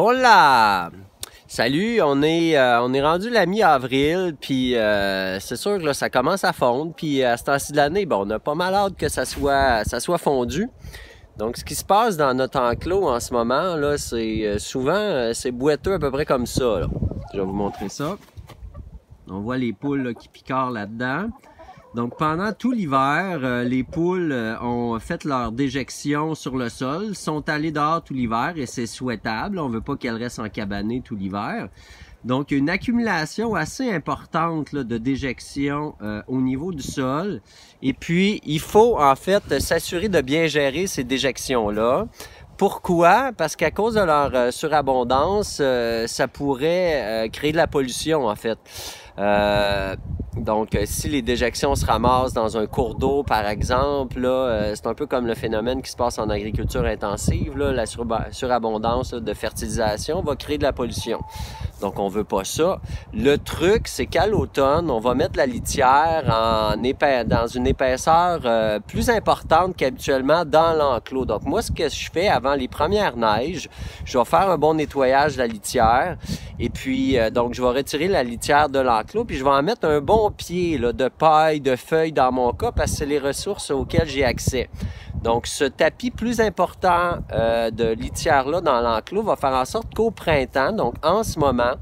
Hola! Salut, on est rendu la mi-avril, puis c'est sûr que là, ça commence à fondre, puis à ce temps-ci de l'année, bon, on a pas mal hâte que ça soit fondu. Donc, ce qui se passe dans notre enclos en ce moment, là, c'est souvent, c'est boiteux à peu près comme ça, là. Je vais vous montrer ça. On voit les poules là, qui picorent là-dedans. Donc, pendant tout l'hiver, les poules ont fait leur déjection sur le sol, sont allées dehors tout l'hiver et c'est souhaitable. On ne veut pas qu'elles restent encabanées tout l'hiver. Donc, une accumulation assez importante là, de déjection au niveau du sol. Et puis, il faut en fait s'assurer de bien gérer ces déjections-là. Pourquoi? Parce qu'à cause de leur surabondance, ça pourrait créer de la pollution en fait. Donc, si les déjections se ramassent dans un cours d'eau, par exemple, là, c'est un peu comme le phénomène qui se passe en agriculture intensive. Là, la surabondance là, de fertilisation va créer de la pollution. Donc, on veut pas ça. Le truc, c'est qu'à l'automne, on va mettre la litière dans une épaisseur plus importante qu'habituellement dans l'enclos. Donc, moi, ce que je fais avant les premières neiges, je vais faire un bon nettoyage de la litière. Et puis, donc, je vais retirer la litière de l'enclos, puis je vais en mettre un bon pied là, de paille, de feuilles dans mon cas, parce que c'est les ressources auxquelles j'ai accès. Donc, ce tapis plus important de litière-là dans l'enclos va faire en sorte qu'au printemps, donc en ce moment,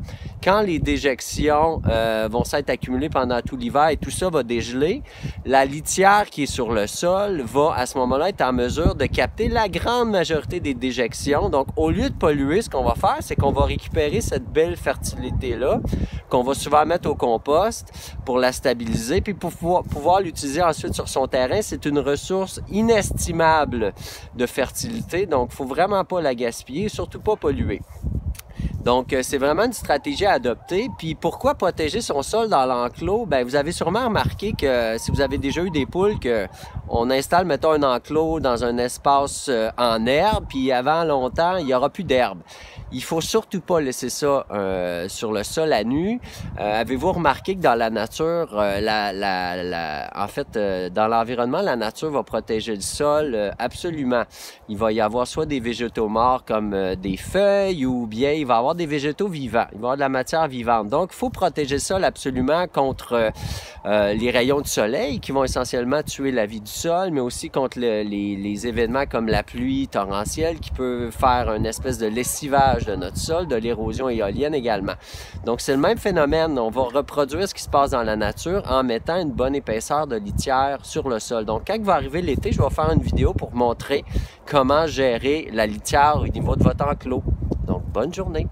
quand les déjections vont s'être accumulées pendant tout l'hiver et tout ça va dégeler, la litière qui est sur le sol va à ce moment-là être en mesure de capter la grande majorité des déjections. Donc, au lieu de polluer, ce qu'on va faire, c'est qu'on va récupérer cette belle fertilité-là, qu'on va souvent mettre au compost pour la stabiliser, puis pour pouvoir l'utiliser ensuite sur son terrain. C'est une ressource inestimable de fertilité, donc il ne faut vraiment pas la gaspiller, surtout pas polluer. Donc, c'est vraiment une stratégie à adopter. Puis, pourquoi protéger son sol dans l'enclos? Bien, vous avez sûrement remarqué que si vous avez déjà eu des poules, on installe, mettons, un enclos dans un espace en herbe, puis avant longtemps, il n'y aura plus d'herbe. Il faut surtout pas laisser ça sur le sol à nu. Avez-vous remarqué que dans la nature, en fait, dans l'environnement, la nature va protéger le sol absolument. Il va y avoir soit des végétaux morts comme des feuilles ou bien il va y avoir des végétaux vivants. Il va y avoir de la matière vivante. Donc, il faut protéger le sol absolument contre les rayons du soleil qui vont essentiellement tuer la vie du sol, mais aussi contre les événements comme la pluie torrentielle qui peut faire une espèce de lessivage de notre sol, de l'érosion éolienne également. Donc, c'est le même phénomène. On va reproduire ce qui se passe dans la nature en mettant une bonne épaisseur de litière sur le sol. Donc, quand va arriver l'été, je vais faire une vidéo pour montrer comment gérer la litière au niveau de votre enclos. Donc, bonne journée!